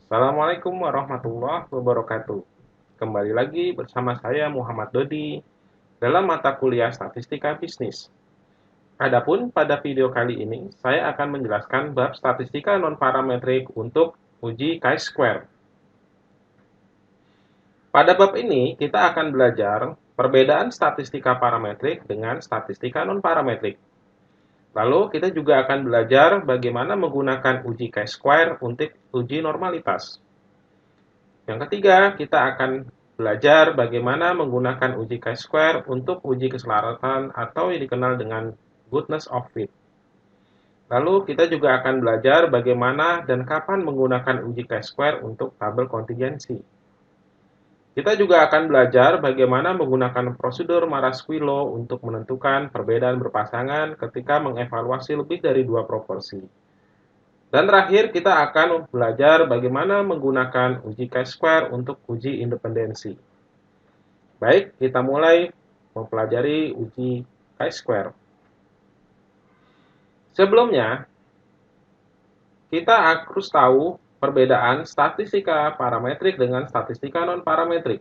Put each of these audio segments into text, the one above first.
Assalamualaikum warahmatullahi wabarakatuh. Kembali lagi bersama saya Muhammad Dodi dalam mata kuliah Statistika Bisnis. Adapun pada video kali ini, saya akan menjelaskan bab statistika non-parametrik untuk uji chi-square. Pada bab ini, kita akan belajar perbedaan statistika parametrik dengan statistika non-parametrik. Lalu, kita juga akan belajar bagaimana menggunakan uji chi-square untuk uji normalitas. Yang ketiga, kita akan belajar bagaimana menggunakan uji chi-square untuk uji keselaratan atau yang dikenal dengan goodness of fit. Lalu kita juga akan belajar bagaimana dan kapan menggunakan uji chi-square untuk tabel kontingensi. Kita juga akan belajar bagaimana menggunakan prosedur Marasquillo untuk menentukan perbedaan berpasangan ketika mengevaluasi lebih dari dua proporsi. Dan terakhir, kita akan belajar bagaimana menggunakan uji chi-square untuk uji independensi. Baik, kita mulai mempelajari uji chi-square. Sebelumnya, kita harus tahu perbedaan statistika parametrik dengan statistika non-parametrik.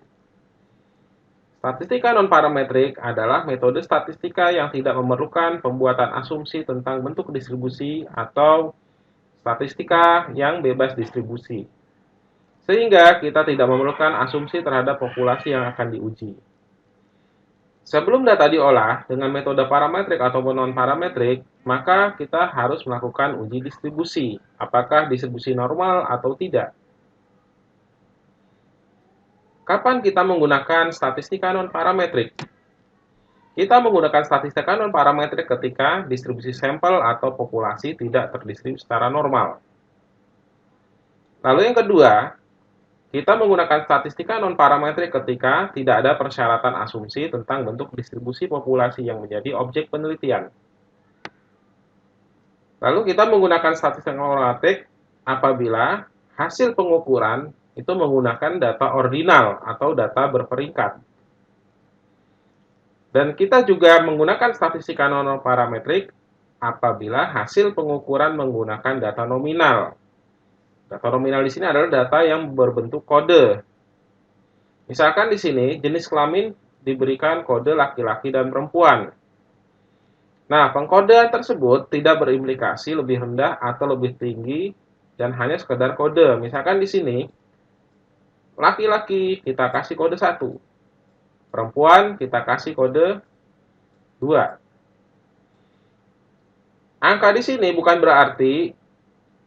Statistika non-parametrik adalah metode statistika yang tidak memerlukan pembuatan asumsi tentang bentuk distribusi atau statistika yang bebas distribusi. Sehingga kita tidak memerlukan asumsi terhadap populasi yang akan diuji. Sebelum data diolah dengan metode parametrik ataupun non-parametrik, maka kita harus melakukan uji distribusi, apakah distribusi normal atau tidak. Kapan kita menggunakan statistika non-parametrik? Kita menggunakan statistika non-parametrik ketika distribusi sampel atau populasi tidak terdistribusi secara normal. Lalu yang kedua, kita menggunakan statistika non-parametrik ketika tidak ada persyaratan asumsi tentang bentuk distribusi populasi yang menjadi objek penelitian. Lalu kita menggunakan statistika non-parametrik apabila hasil pengukuran itu menggunakan data ordinal atau data berperingkat. Dan kita juga menggunakan statistika non-parametrik apabila hasil pengukuran menggunakan data nominal. Data nominal di sini adalah data yang berbentuk kode. Misalkan di sini jenis kelamin diberikan kode laki-laki dan perempuan. Nah, pengkodean tersebut tidak berimplikasi lebih rendah atau lebih tinggi dan hanya sekedar kode. Misalkan di sini laki-laki kita kasih kode 1, perempuan kita kasih kode 2. Angka di sini bukan berarti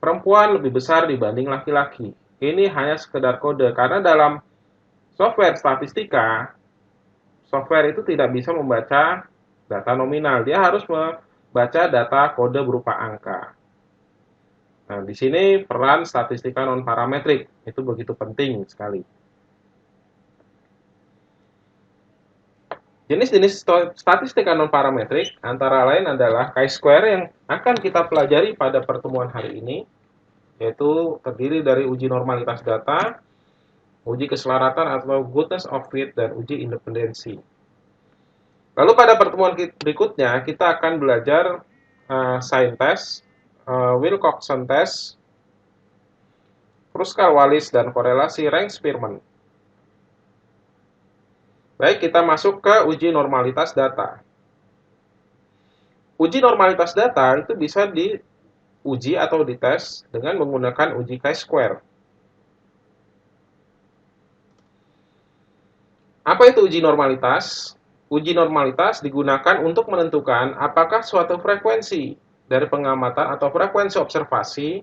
perempuan lebih besar dibanding laki-laki. Ini hanya sekedar kode karena dalam software statistika, software itu tidak bisa membaca data nominal. Dia harus membaca data kode berupa angka. Nah, di sini peran statistika non-parametrik itu begitu penting sekali. Jenis-jenis statistika non-parametrik antara lain adalah chi-square yang akan kita pelajari pada pertemuan hari ini, yaitu terdiri dari uji normalitas data, uji keselaratan atau goodness of fit, dan uji independensi. Lalu pada pertemuan berikutnya kita akan belajar sign test, Wilcoxon test, Kruskal-Wallis, dan korelasi Rank-Spearman. Baik, kita masuk ke uji normalitas data. Uji normalitas data itu bisa diuji atau dites dengan menggunakan uji chi-square. Apa itu uji normalitas? Uji normalitas digunakan untuk menentukan apakah suatu frekuensi dari pengamatan atau frekuensi observasi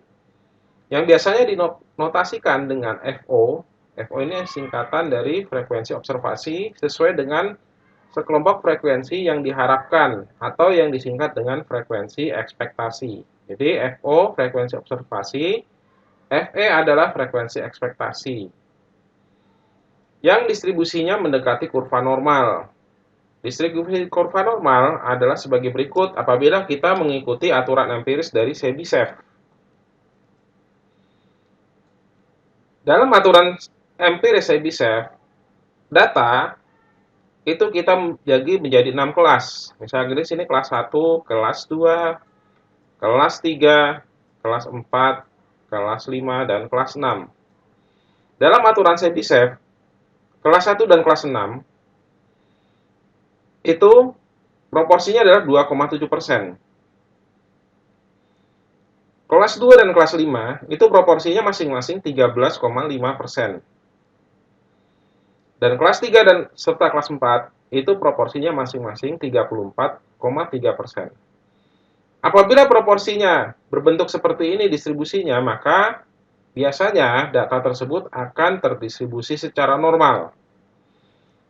yang biasanya dinotasikan dengan FO. FO ini singkatan dari frekuensi observasi sesuai dengan sekelompok frekuensi yang diharapkan atau yang disingkat dengan frekuensi ekspektasi. Jadi FO frekuensi observasi, FE adalah frekuensi ekspektasi. Yang distribusinya mendekati kurva normal. Distribusi kurva normal adalah sebagai berikut apabila kita mengikuti aturan empiris dari Chebyshev. Dalam aturan empiris Chebyshev, data itu kita bagi menjadi 6 kelas. Misalnya di sini kelas 1, kelas 2, kelas 3, kelas 4, kelas 5, dan kelas 6. Dalam aturan Chebyshev, kelas 1 dan kelas 6 itu proporsinya adalah 2,7%. Kelas 2 dan kelas 5 itu proporsinya masing-masing 13,5%. Dan kelas 3 dan serta kelas 4 itu proporsinya masing-masing 34,3%. Apabila proporsinya berbentuk seperti ini distribusinya, maka biasanya data tersebut akan terdistribusi secara normal.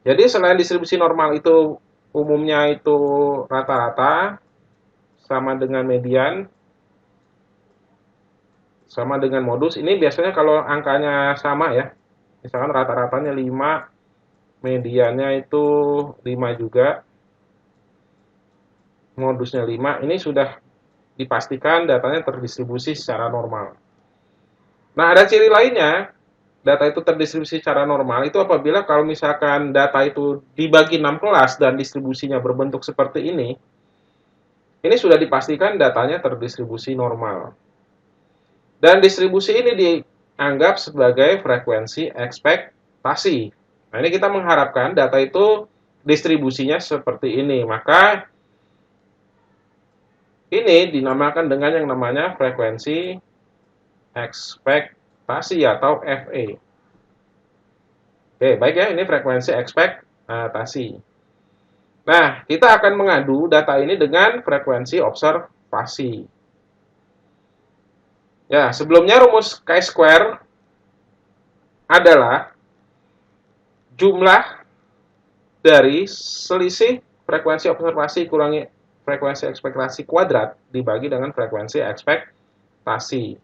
Jadi selain distribusi normal itu umumnya itu rata-rata sama dengan median, sama dengan modus, ini biasanya kalau angkanya sama ya, misalkan rata-ratanya 5, mediannya itu 5 juga, modusnya 5, ini sudah dipastikan datanya terdistribusi secara normal. Nah, ada ciri lainnya, data itu terdistribusi secara normal itu apabila kalau misalkan data itu dibagi 6 kelas dan distribusinya berbentuk seperti ini sudah dipastikan datanya terdistribusi normal. Dan distribusi ini dianggap sebagai frekuensi ekspektasi. Nah, ini kita mengharapkan data itu distribusinya seperti ini. Maka ini dinamakan dengan yang namanya frekuensi ekspektasi atau FE. Oke, baik ya, ini frekuensi ekspektasi. Nah, kita akan mengadu data ini dengan frekuensi observasi. Ya, sebelumnya rumus chi-square adalah jumlah dari selisih frekuensi observasi kurangi frekuensi ekspektasi kuadrat dibagi dengan frekuensi ekspektasi.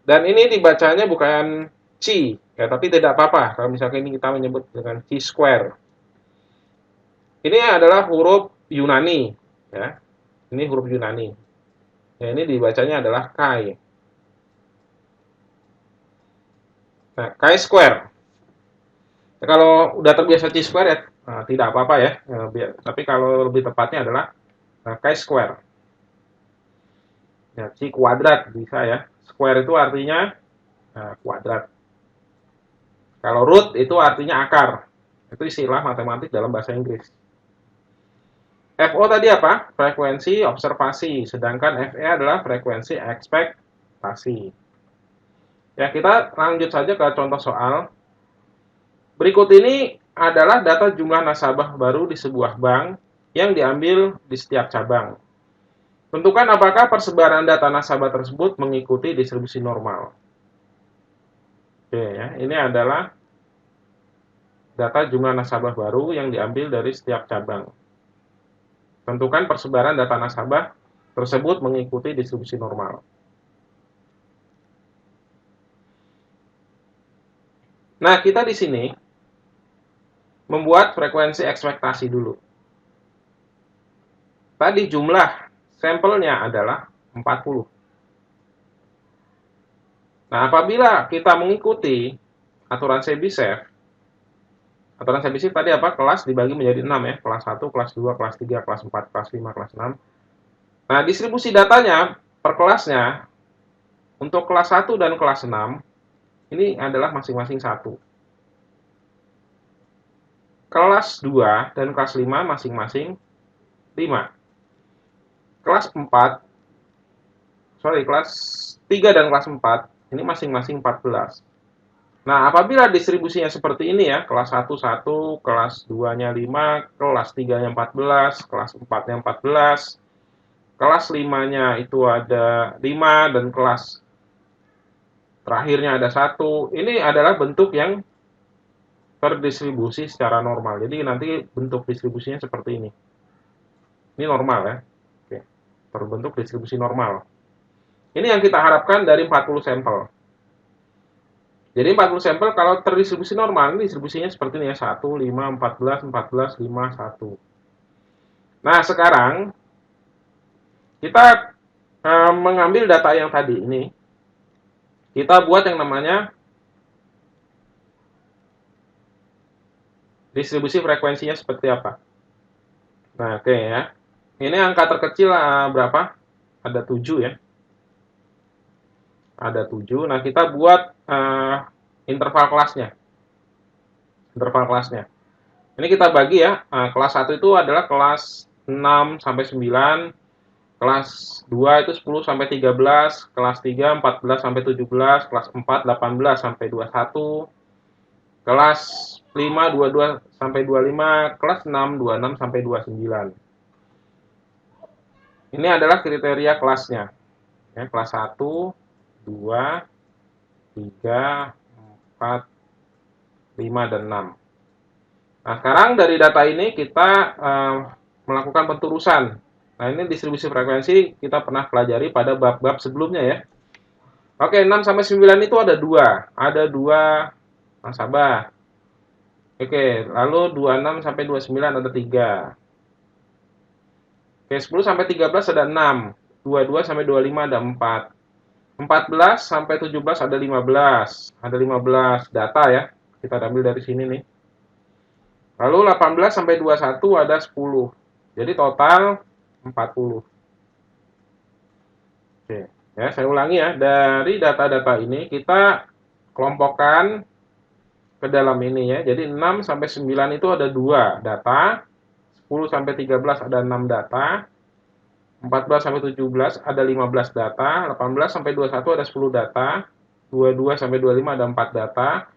Dan ini dibacanya bukan chi, ya, tapi tidak apa-apa kalau misalkan ini kita menyebut dengan chi-square. Ini adalah huruf Yunani, ya. Ini huruf Yunani. Ya, ini dibacanya adalah chi. Nah, chi-square. Ya, kalau udah terbiasa chi-square ya tidak apa-apa ya. Tapi kalau lebih tepatnya adalah chi-square. Ya, chi kuadrat bisa ya. Square itu artinya kuadrat. Kalau root itu artinya akar. Itu istilah matematik dalam bahasa Inggris. FO tadi apa? Frekuensi observasi. Sedangkan FE adalah frekuensi ekspektasi. Ya, kita lanjut saja ke contoh soal. Berikut ini adalah data jumlah nasabah baru di sebuah bank yang diambil di setiap cabang. Tentukan apakah persebaran data nasabah tersebut mengikuti distribusi normal. Oke ya, ini adalah data jumlah nasabah baru yang diambil dari setiap cabang. Tentukan persebaran data nasabah tersebut mengikuti distribusi normal. Nah, kita di sini membuat frekuensi ekspektasi dulu. Tadi jumlah sampelnya adalah 40. Nah, apabila kita mengikuti aturan Chebyshev tadi apa? Kelas dibagi menjadi 6 ya. Kelas 1, kelas 2, kelas 3, kelas 4, kelas 5, kelas 6. Nah, distribusi datanya per kelasnya untuk kelas 1 dan kelas 6 ini adalah masing-masing 1. Kelas 2 dan kelas 5 masing-masing 5. Kelas 3 dan kelas 4 ini masing-masing 14. Nah, apabila distribusinya seperti ini ya, kelas 1 1, kelas 2-nya 5, kelas 3-nya 14, kelas 4-nya 14, kelas 5-nya itu ada 5, dan kelas terakhirnya ada 1. Ini adalah bentuk yang terdistribusi secara normal. Jadi nanti bentuk distribusinya seperti ini. Ini normal ya. Oke. Terbentuk distribusi normal. Ini yang kita harapkan dari 40 sampel. Jadi 40 sampel kalau terdistribusi normal, ini distribusinya seperti ini ya, 1, 5, 14, 14, 5, 1. Nah, sekarang kita mengambil data yang tadi ini, kita buat yang namanya distribusi frekuensinya seperti apa. Nah, oke ya. Ini angka terkecil berapa? Ada 7 ya. Ada 7. Nah, kita buat interval kelasnya. Interval kelasnya. Ini kita bagi ya. Nah, kelas 1 itu adalah kelas 6 sampai 9, kelas 2 itu 10 sampai 13, kelas 3 14 sampai 17, kelas 4 18 sampai 21, kelas 5 22 sampai 25, kelas 6 26 sampai 29. Ini adalah kriteria kelasnya. Ya, kelas 1, 2, 3, 4, 5, dan 6. Nah, sekarang dari data ini kita melakukan penturusan. Nah, ini distribusi frekuensi kita pernah pelajari pada bab-bab sebelumnya ya. Oke, 6 sampai 9 itu ada 2. Ada 2 nasabah. Oke, lalu 26 sampai 29 ada 3. Oke, 10 sampai 13 ada 6. 22 sampai 25 ada 4. 14 sampai 17 ada 15. Ada 15 data ya. Kita ambil dari sini nih. Lalu 18 sampai 21 ada 10. Jadi total 40. Oke, ya saya ulangi ya. Dari data-data ini kita kelompokkan ke dalam ini ya. Jadi 6 sampai 9 itu ada 2 data. 10 sampai 13 ada 6 data. 14 sampai 17 ada 15 data. 18 sampai 21 ada 10 data. 22 sampai 25 ada 4 data.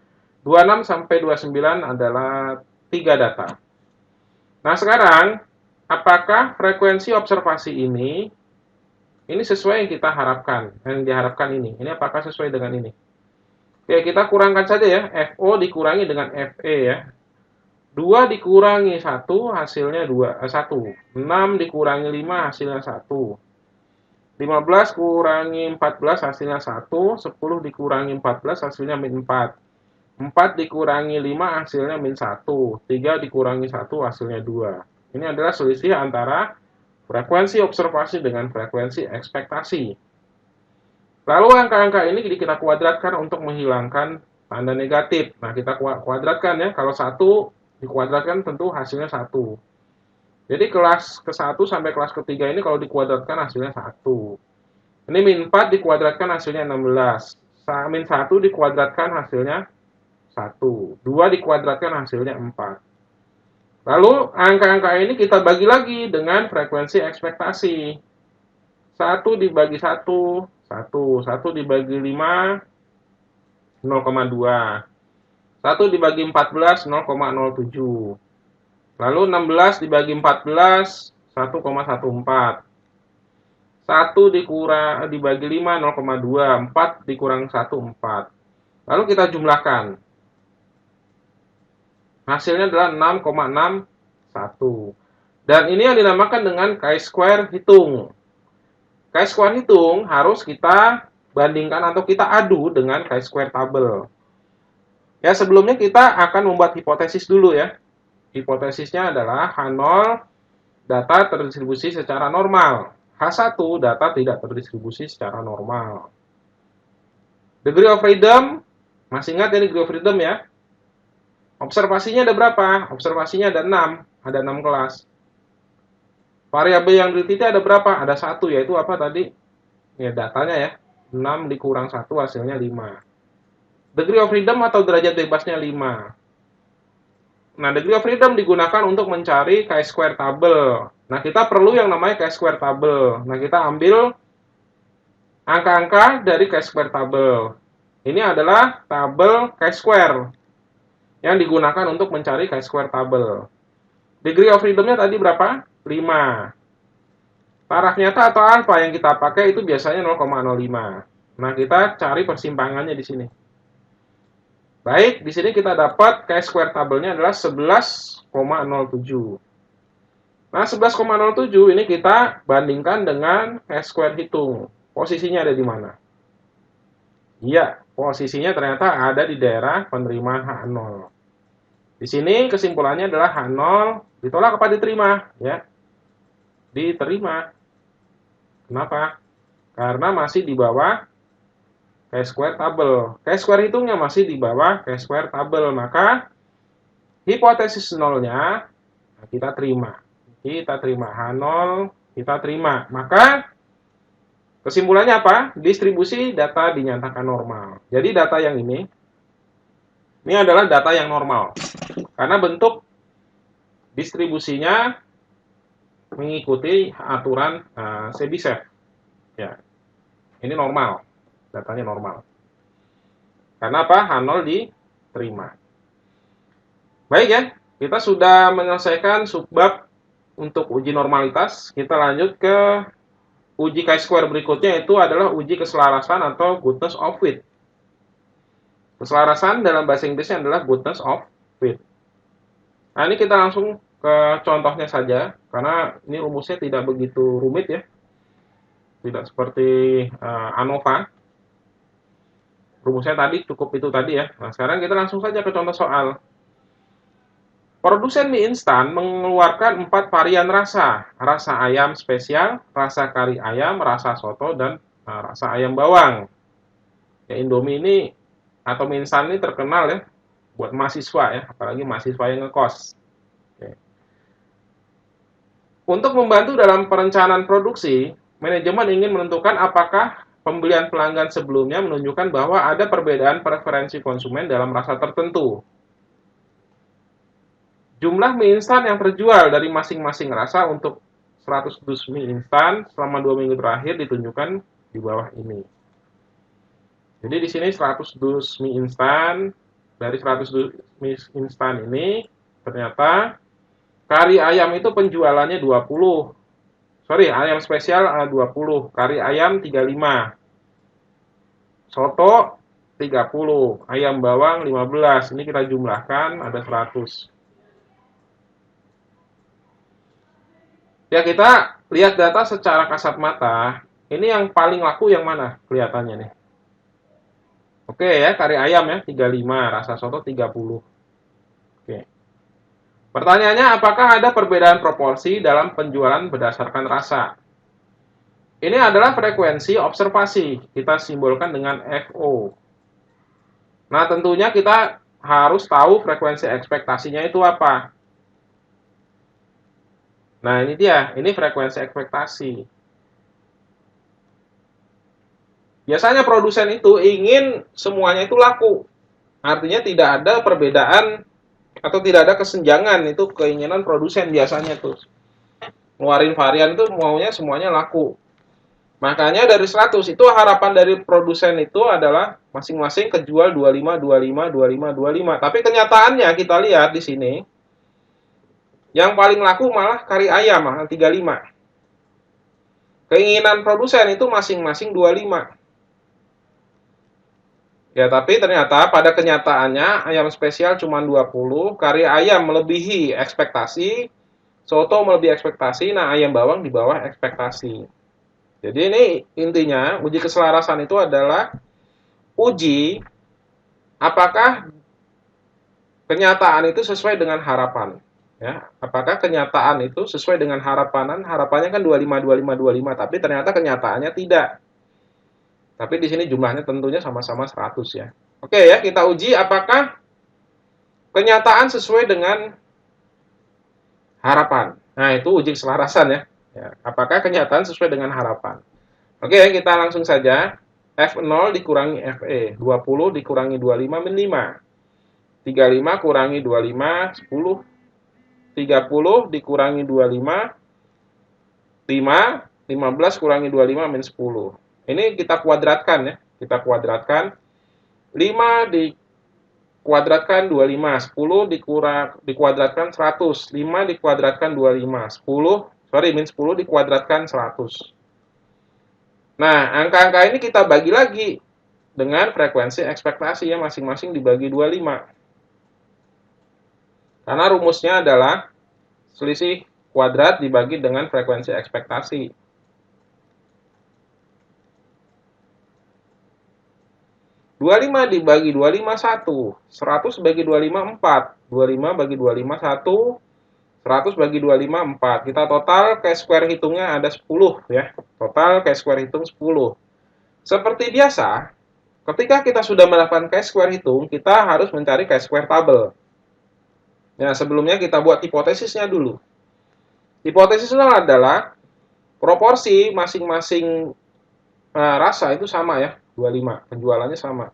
26 sampai 29 adalah 3 data. Nah, sekarang apakah frekuensi observasi ini sesuai yang kita harapkan, yang diharapkan ini? Ini apakah sesuai dengan ini? Oke, kita kurangkan saja ya. FO dikurangi dengan FE ya. 2 dikurangi 1 hasilnya 1. 6 dikurangi 5 hasilnya 1. 15 kurangi 14 hasilnya 1. 10 dikurangi 14 hasilnya min 4. 4 dikurangi 5 hasilnya min 1. 3 dikurangi 1 hasilnya 2. Ini adalah selisih antara frekuensi observasi dengan frekuensi ekspektasi. Lalu angka-angka ini kita kuadratkan untuk menghilangkan tanda negatif. Nah, kita kuadratkan ya. Kalau 1 dikuadratkan tentu hasilnya 1. Jadi kelas ke-1 sampai kelas ke-3 ini kalau dikuadratkan hasilnya 1. Ini min 4 dikuadratkan hasilnya 16. Min 1 dikuadratkan hasilnya 1. 2 dikuadratkan hasilnya 4. Lalu angka-angka ini kita bagi lagi dengan frekuensi ekspektasi. 1 dibagi 1, 1. 1 dibagi 5, 0,2. 1 dibagi 14, 0,07. Lalu 16 dibagi 14, 1,14. 1 dibagi 5, 0,2. 4 dikurang 1, 4. Lalu kita jumlahkan. Hasilnya adalah 6,61. Dan ini yang dinamakan dengan chi-square hitung. Chi-square hitung harus kita bandingkan atau kita adu dengan chi-square tabel. Ya, sebelumnya kita akan membuat hipotesis dulu ya. Hipotesisnya adalah H0 data terdistribusi secara normal. H1 data tidak terdistribusi secara normal. Degree of freedom, masih ingat ya degree of freedom ya? Observasinya ada berapa? Observasinya ada 6. Ada 6 kelas. Variabel yang diteliti ada berapa? Ada 1, yaitu apa tadi? Ya, datanya ya. 6 dikurang 1 hasilnya 5. Degree of freedom atau derajat bebasnya 5. Nah, degree of freedom digunakan untuk mencari chi-square tabel. Nah, kita perlu yang namanya chi-square tabel. Nah, kita ambil angka-angka dari chi-square tabel. Ini adalah tabel chi-square yang digunakan untuk mencari chi-square tabel. Degree of freedom-nya tadi berapa? 5. Taraf nyata atau alfa yang kita pakai itu biasanya 0,05. Nah, kita cari persimpangannya di sini. Baik, di sini kita dapat chi-square tabelnya adalah 11,07. Nah, 11,07 ini kita bandingkan dengan chi-square hitung. Posisinya ada di mana? Iya, posisinya ternyata ada di daerah penerimaan H0. Di sini kesimpulannya adalah H0 ditolak apa diterima? Ya, diterima. Kenapa? Karena masih di bawah chi-square tabel. Chi-square hitungnya masih di bawah chi-square tabel. Maka hipotesis nolnya kita terima. Kita terima H0, kita terima. Maka kesimpulannya apa? Distribusi data dinyatakan normal. Jadi data yang ini Ini adalah data yang normal. Karena bentuk distribusinya mengikuti aturan Chebyshev. Ya, ini normal. Datanya normal. Karena apa? H0 diterima. Baik ya, kita sudah menyelesaikan subbab untuk uji normalitas. Kita lanjut ke uji chi-square berikutnya, itu adalah uji keselarasan atau goodness of fit. Keselarasan dalam bahasa Inggrisnya adalah goodness of fit. Nah, ini kita langsung ke contohnya saja, karena ini rumusnya tidak begitu rumit ya. Tidak seperti ANOVA. Rumusnya tadi cukup itu tadi ya. Nah, sekarang kita langsung saja ke contoh soal. Produsen mie instan mengeluarkan 4 varian rasa. Rasa ayam spesial, rasa kari ayam, rasa soto, dan rasa ayam bawang. Ya, Indomie ini atau mie instan ini terkenal ya buat mahasiswa ya, apalagi mahasiswa yang ngekos. Oke. Untuk membantu dalam perencanaan produksi, manajemen ingin menentukan apakah pembelian pelanggan sebelumnya menunjukkan bahwa ada perbedaan preferensi konsumen dalam rasa tertentu. Jumlah mie instan yang terjual dari masing-masing rasa untuk 100 dus mie instan selama 2 minggu terakhir ditunjukkan di bawah ini. Jadi di sini 100 dus mie instan, dari 100 dus mie instan ini ternyata kari ayam itu penjualannya 20. Sorry, ayam spesial 20, kari ayam 35. Soto 30, ayam bawang 15. Ini kita jumlahkan ada 100. Ya, kita lihat data secara kasat mata. Ini yang paling laku yang mana kelihatannya nih? Oke ya, kari ayam ya 35, rasa soto 30. Oke. Pertanyaannya, apakah ada perbedaan proporsi dalam penjualan berdasarkan rasa? Ini adalah frekuensi observasi. Kita simbolkan dengan FO. Nah, tentunya kita harus tahu frekuensi ekspektasinya itu apa. Nah, ini dia. Ini frekuensi ekspektasi. Biasanya produsen itu ingin semuanya itu laku. Artinya tidak ada perbedaan atau tidak ada kesenjangan, itu keinginan produsen biasanya tuh. Ngeluarin varian itu maunya semuanya laku. Makanya dari 100 itu harapan dari produsen itu adalah masing-masing kejual 25, 25, 25, 25. Tapi kenyataannya kita lihat di sini, yang paling laku malah kari ayam 35. Keinginan produsen itu masing-masing 25. Ya, tapi ternyata pada kenyataannya ayam spesial cuma 20, kari ayam melebihi ekspektasi, soto melebihi ekspektasi, nah ayam bawang di bawah ekspektasi. Jadi ini intinya uji keselarasan itu adalah uji apakah kenyataan itu sesuai dengan harapan. Ya, apakah kenyataan itu sesuai dengan harapanan? Harapannya kan 25, 25, 25, tapi ternyata kenyataannya tidak. Tapi di sini jumlahnya tentunya sama-sama 100 ya. Oke ya, kita uji apakah kenyataan sesuai dengan harapan. Nah, itu uji keselarasan ya. Apakah kenyataan sesuai dengan harapan. Oke, kita langsung saja. F0 dikurangi FE. 20 dikurangi 25 min 5. 35 kurangi 25, 10. 30 dikurangi 25, 5. 15 kurangi 25 min 10. Ini kita kuadratkan ya. Kita kuadratkan. 5 dikuadratkan 25, 10 dikuadratkan 100, 5 dikuadratkan 25, 10, min 10 dikuadratkan 100. Nah, angka-angka ini kita bagi lagi dengan frekuensi ekspektasi ya, masing-masing dibagi 25. Karena rumusnya adalah selisih kuadrat dibagi dengan frekuensi ekspektasi. 25 dibagi 25 1, 100 bagi 25 4, 25 bagi 25 1, 100 bagi 25 4. Kita total chi-square hitungnya ada 10 ya. Total chi-square hitung 10. Seperti biasa, ketika kita sudah melakukan chi-square hitung, kita harus mencari chi-square tabel. Nah, sebelumnya kita buat hipotesisnya dulu. Hipotesisnya adalah proporsi masing-masing rasa itu sama ya, 25, penjualannya sama.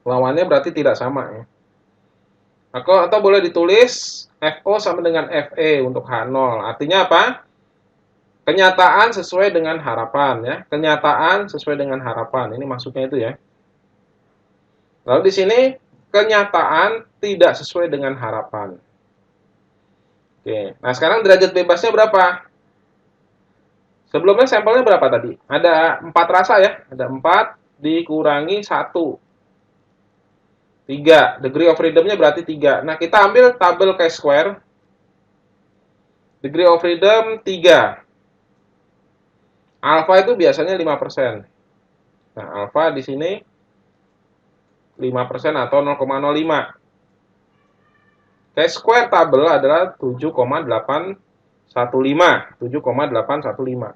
Lawannya berarti tidak sama ya. Atau boleh ditulis FO sama dengan FE untuk H0. Artinya apa? Kenyataan sesuai dengan harapan ya. Kenyataan sesuai dengan harapan. Ini maksudnya itu ya. Lalu di sini kenyataan tidak sesuai dengan harapan. Oke. Nah, sekarang derajat bebasnya berapa? Sebelumnya sampelnya berapa tadi? Ada 4 rasa ya. Ada 4 dikurangi 1. 3. Degree of freedom-nya berarti 3. Nah, kita ambil tabel chi-square. Degree of freedom 3. Alpha itu biasanya 5%. Nah, alpha di sini 5% atau 0,05. Chi-square tabel adalah 7,815.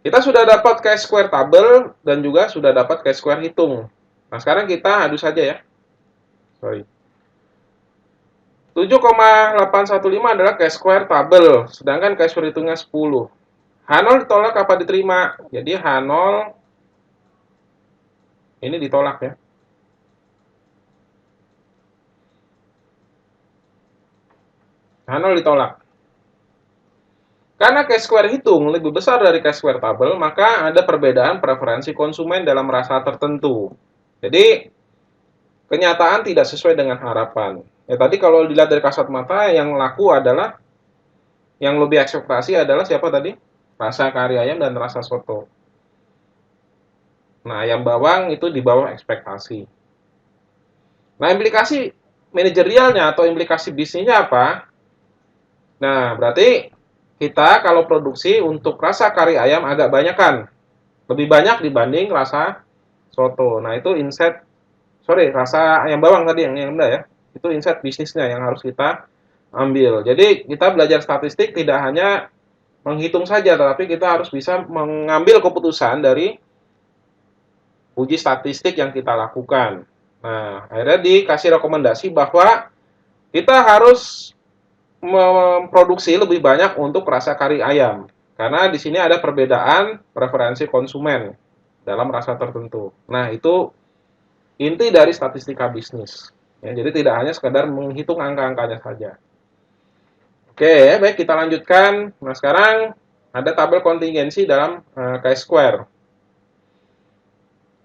Kita sudah dapat chi-square tabel dan juga sudah dapat chi-square hitung. Nah, sekarang kita adu saja ya. 7,815 adalah chi-square tabel, sedangkan chi-square hitungnya 10. H0 ditolak apa diterima? Jadi H0 ini ditolak ya. H0 ditolak. Karena chi-square hitung lebih besar dari chi-square tabel, maka ada perbedaan preferensi konsumen dalam rasa tertentu. Jadi, kenyataan tidak sesuai dengan harapan. Ya tadi kalau dilihat dari kasat mata, yang laku adalah, yang lebih ekspektasi adalah siapa tadi? Rasa kari ayam dan rasa soto. Nah, ayam bawang itu di bawah ekspektasi. Nah, implikasi manajerialnya atau implikasi bisnisnya apa? Nah, berarti kita kalau produksi untuk rasa kari ayam agak banyakan. Lebih banyak dibanding rasa soto. Nah, itu rasa ayam bawang tadi yang rendah ya. Itu insight bisnisnya yang harus kita ambil. Jadi, kita belajar statistik tidak hanya menghitung saja, tetapi kita harus bisa mengambil keputusan dari uji statistik yang kita lakukan. Nah, akhirnya dikasih rekomendasi bahwa kita harus memproduksi lebih banyak untuk rasa kari ayam. Karena di sini ada perbedaan preferensi konsumen dalam rasa tertentu. Nah, itu inti dari statistika bisnis. Ya, jadi tidak hanya sekedar menghitung angka-angkanya saja. Oke, baik kita lanjutkan. Nah, sekarang ada tabel kontingensi dalam chi-square.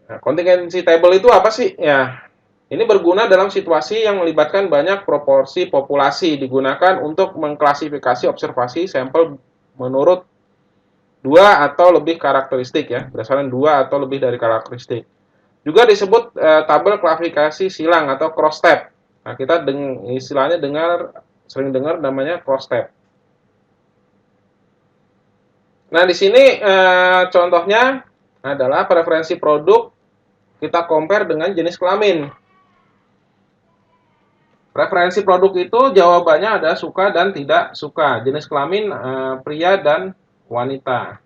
Nah, kontingensi table itu apa sih? Ya, ini berguna dalam situasi yang melibatkan banyak proporsi populasi, digunakan untuk mengklasifikasi observasi sampel menurut 2 atau lebih karakteristik ya, berdasarkan 2 atau lebih dari karakteristik. Juga disebut tabel klasifikasi silang atau cross tab. Nah, kita istilahnya sering dengar namanya cross tab. Nah, di sini contohnya adalah preferensi produk kita compare dengan jenis kelamin. Preferensi produk itu jawabannya ada suka dan tidak suka. Jenis kelamin pria dan wanita.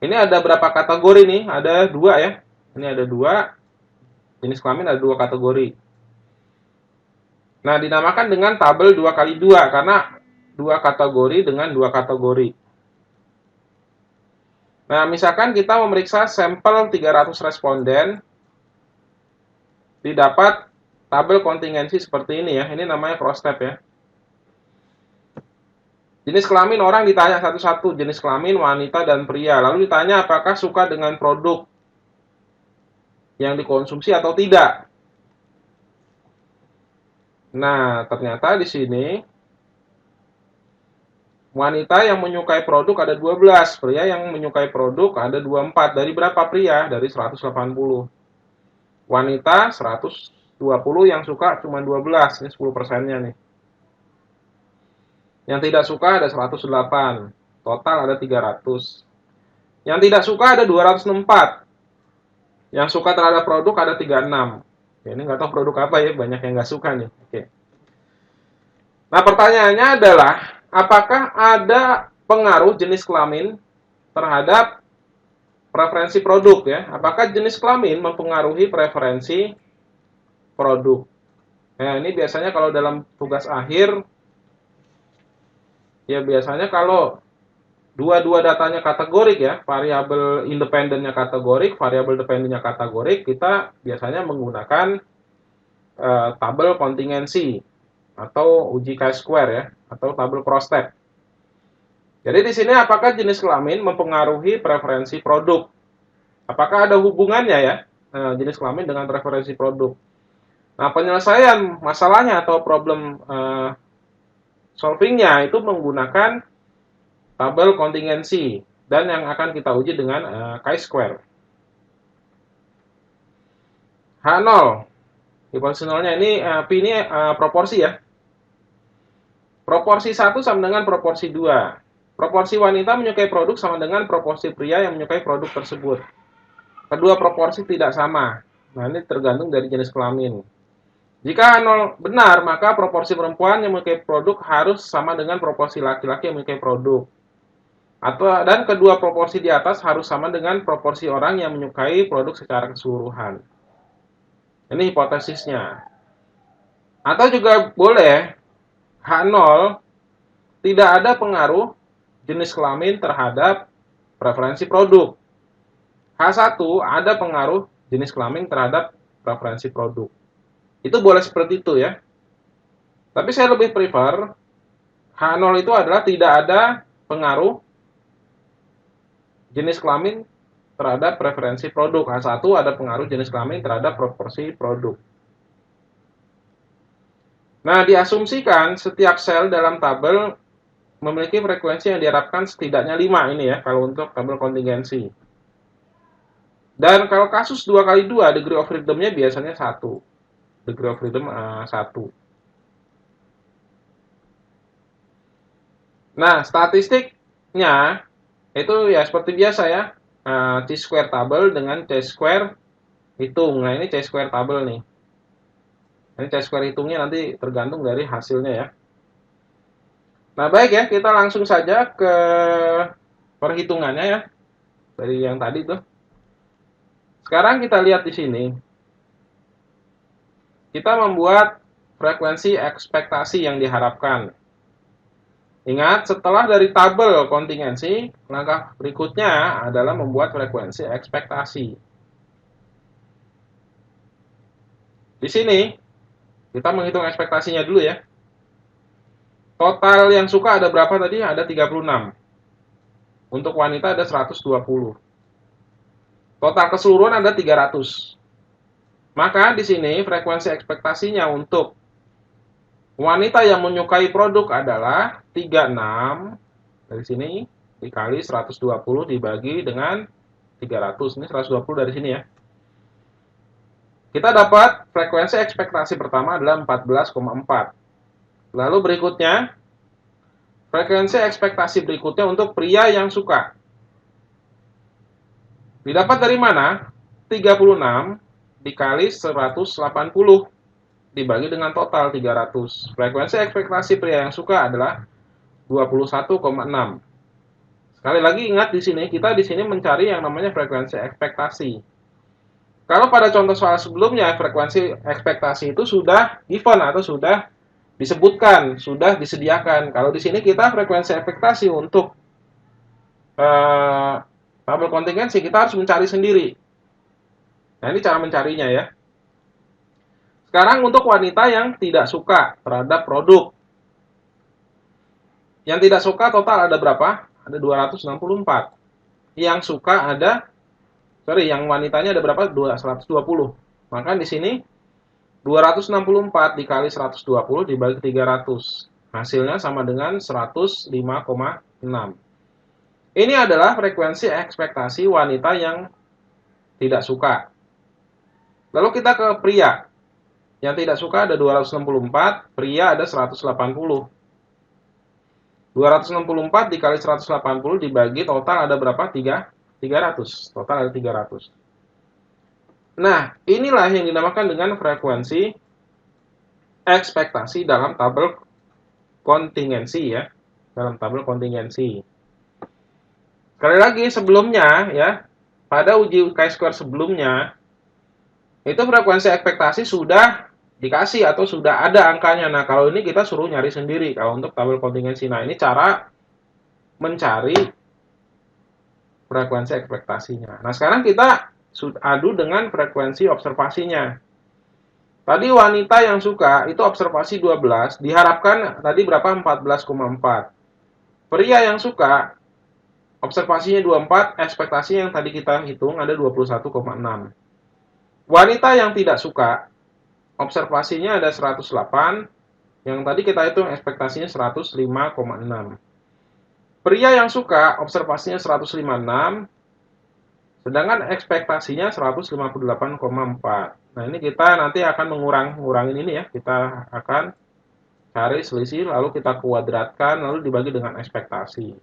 Ini ada berapa kategori nih? Ada 2 ya. Ini ada 2. Jenis kelamin ada 2 kategori. Nah, dinamakan dengan tabel 2x2 karena 2 kategori dengan 2 kategori. Nah, misalkan kita memeriksa sampel 300 responden, didapat tabel kontingensi seperti ini ya. Ini namanya cross tab ya. Jenis kelamin orang ditanya satu-satu, jenis kelamin wanita dan pria. Lalu ditanya apakah suka dengan produk yang dikonsumsi atau tidak. Nah, ternyata di sini wanita yang menyukai produk ada 12, pria yang menyukai produk ada 24. Dari berapa pria? Dari 180. Wanita 120 yang suka cuma 12, ini 10%-nya nih. Yang tidak suka ada 108, total ada 300. Yang tidak suka ada 204. Yang suka terhadap produk ada 36. Ya, ini nggak tahu produk apa ya, banyak yang nggak suka nih. Oke. Nah, pertanyaannya adalah, apakah ada pengaruh jenis kelamin terhadap preferensi produk ya? Apakah jenis kelamin mempengaruhi preferensi produk? Nah, ini biasanya kalau dalam tugas akhir, ya biasanya kalau dua-dua datanya kategorik ya, variabel independennya kategorik, variabel dependennya kategorik, kita biasanya menggunakan tabel kontingensi atau uji chi-square ya, atau tabel cross-step. Jadi di sini apakah jenis kelamin mempengaruhi preferensi produk? Apakah ada hubungannya ya jenis kelamin dengan preferensi produk? Nah, penyelesaian masalahnya atau problem solvingnya itu menggunakan tabel kontingensi dan yang akan kita uji dengan chi-square. H0 hipotesis nolnya ini P ini proporsi ya. Proporsi 1 sama dengan proporsi 2. Proporsi wanita menyukai produk sama dengan proporsi pria yang menyukai produk tersebut. Kedua proporsi tidak sama. Nah, ini tergantung dari jenis kelamin. Jika 0 benar, maka proporsi perempuan yang menyukai produk harus sama dengan proporsi laki-laki yang menyukai produk. Dan kedua proporsi di atas harus sama dengan proporsi orang yang menyukai produk secara keseluruhan. Ini hipotesisnya. Atau juga boleh H0 tidak ada pengaruh jenis kelamin terhadap preferensi produk. H1 ada pengaruh jenis kelamin terhadap preferensi produk. Itu boleh seperti itu ya. Tapi saya lebih prefer H0 itu adalah tidak ada pengaruh jenis kelamin terhadap preferensi produk. H1 ada pengaruh jenis kelamin terhadap proporsi produk. Nah, diasumsikan setiap sel dalam tabel memiliki frekuensi yang diharapkan setidaknya 5 ini ya, kalau untuk tabel kontingensi. Dan kalau kasus 2x2, degree of freedom-nya biasanya 1. Degree of freedom 1. Nah, statistiknya itu ya seperti biasa ya, chi-square tabel dengan chi-square hitung. Nah, ini chi-square tabel nih. Ini chi-square hitungnya nanti tergantung dari hasilnya ya. Nah, baik ya, kita langsung saja ke perhitungannya ya. Dari yang tadi tuh. Sekarang kita lihat di sini. Kita membuat frekuensi ekspektasi yang diharapkan. Ingat, setelah dari tabel kontingensi, langkah berikutnya adalah membuat frekuensi ekspektasi. Di sini, kita menghitung ekspektasinya dulu ya. Total yang suka ada berapa tadi? Ada 36. Untuk wanita ada 120. Total keseluruhan ada 300. Maka di sini frekuensi ekspektasinya untuk wanita yang menyukai produk adalah 36 dari sini dikali 120 dibagi dengan 300. Ini 120 dari sini ya. Kita dapat frekuensi ekspektasi pertama adalah 14,4. Lalu berikutnya, frekuensi ekspektasi berikutnya untuk pria yang suka. Didapat dari mana? 36 dikali 180 dibagi dengan total 300. Frekuensi ekspektasi pria yang suka adalah 21,6. Sekali lagi ingat di sini, kita di sini mencari yang namanya frekuensi ekspektasi. Kalau pada contoh soal sebelumnya, frekuensi ekspektasi itu sudah given atau sudah disebutkan, sudah disediakan. Kalau di sini kita frekuensi ekspektasi untuk tabel kontingensi, kita harus mencari sendiri. Nah, ini cara mencarinya ya. Sekarang untuk wanita yang tidak suka terhadap produk. Yang tidak suka total ada berapa? Ada 264. Yang suka ada, yang wanitanya ada berapa? 120. Maka di sini 264 dikali 120 dibagi 300. Hasilnya sama dengan 105,6. Ini adalah frekuensi ekspektasi wanita yang tidak suka. Lalu kita ke pria. Yang tidak suka ada 264, pria ada 180. 264 dikali 180 dibagi total ada berapa? 300. Total ada 300. Nah, inilah yang dinamakan dengan frekuensi ekspektasi dalam tabel kontingensi ya. Dalam tabel kontingensi. Sekali lagi sebelumnya ya, pada uji chi-square sebelumnya, itu frekuensi ekspektasi sudah dikasih atau sudah ada angkanya. Nah, kalau ini kita suruh nyari sendiri kalau untuk tabel kontingensi. Nah, ini cara mencari frekuensi ekspektasinya. Nah, sekarang kita adu dengan frekuensi observasinya. Tadi wanita yang suka itu observasi 12, diharapkan tadi berapa? 14,4. Pria yang suka observasinya 24, ekspektasi yang tadi kita hitung ada 21,6. Wanita yang tidak suka observasinya ada 108, yang tadi kita hitung ekspektasinya 105,6. Pria yang suka observasinya 156, sedangkan ekspektasinya 158,4. Nah, ini kita nanti akan ngurangin ini ya. Kita akan cari selisih, lalu kita kuadratkan, lalu dibagi dengan ekspektasi.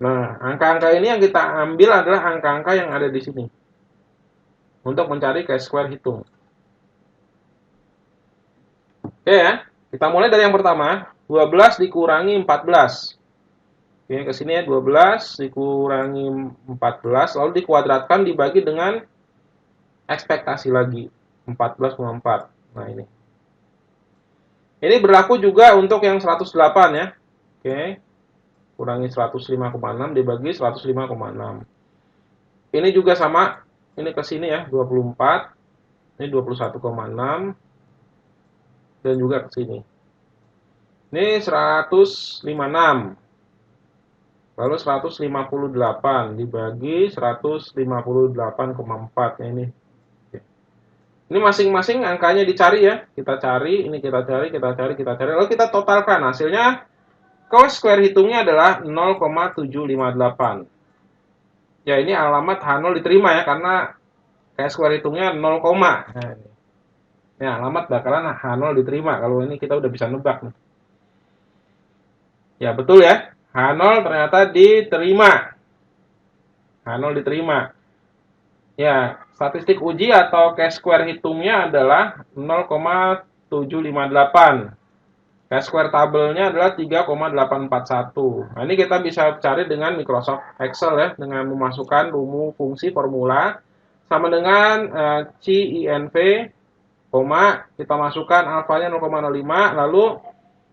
Nah, angka-angka ini yang kita ambil adalah angka-angka yang ada di sini. Untuk mencari chi-square hitung. Oke ya, kita mulai dari yang pertama. 12 dikurangi 14. Oke, ke sini ya, 12 dikurangi 14, lalu dikuadratkan dibagi dengan ekspektasi lagi, 14,4. Nah, ini. Ini berlaku juga untuk yang 108 ya. Oke. Kurangi 105,6 dibagi 105,6. Ini juga sama. Ini ke sini ya, 24. Ini 21,6. Dan juga ke sini. Ini 156. Lalu 158 dibagi 158,4 ini. Ini masing-masing angkanya dicari ya. Kita cari, ini kita cari, kita cari, kita cari. Lalu kita totalkan. Hasilnya, chi-square hitungnya adalah 0,758. Ya, ini alamat H0 diterima ya, karena chi-square hitungnya 0, nah, ini. Ya, alamat bakalan H0 diterima. Kalau ini kita udah bisa nebak nih. Ya, betul ya. H0 ternyata diterima. H0 diterima. Ya, statistik uji atau chi-square hitungnya adalah 0,758. Chi-square tabelnya adalah 3,841. Nah, ini kita bisa cari dengan Microsoft Excel ya, dengan memasukkan rumus fungsi formula sama dengan CINV, kita masukkan alfanya 0,05, lalu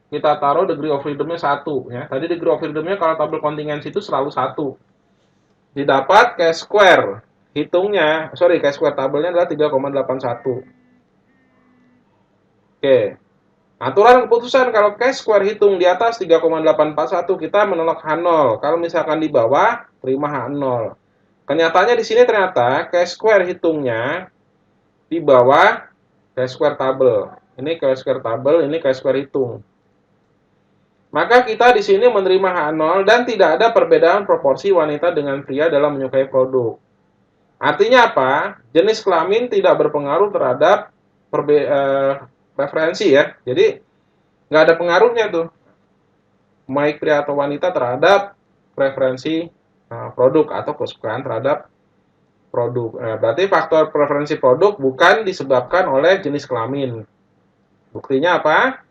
kita taruh degree of freedom-nya 1 ya. Tadi degree of freedom-nya kalau tabel kontingensi itu selalu 1. Didapat chi-square hitungnya, chi-square tabelnya adalah 3,81. Oke. Aturan keputusan kalau chi-square hitung di atas 3,841 kita menolak H0. Kalau misalkan di bawah terima H0. Kenyataannya di sini ternyata chi-square hitungnya di bawah chi-square tabel. Ini chi-square tabel, ini chi-square hitung. Maka kita di sini menerima H0 dan tidak ada perbedaan proporsi wanita dengan pria dalam menyukai produk. Artinya apa? Jenis kelamin tidak berpengaruh terhadap preferensi ya. Jadi nggak ada pengaruhnya tuh, baik pria atau wanita terhadap preferensi produk atau kesukaan terhadap produk. Berarti faktor preferensi produk bukan disebabkan oleh jenis kelamin. Buktinya apa?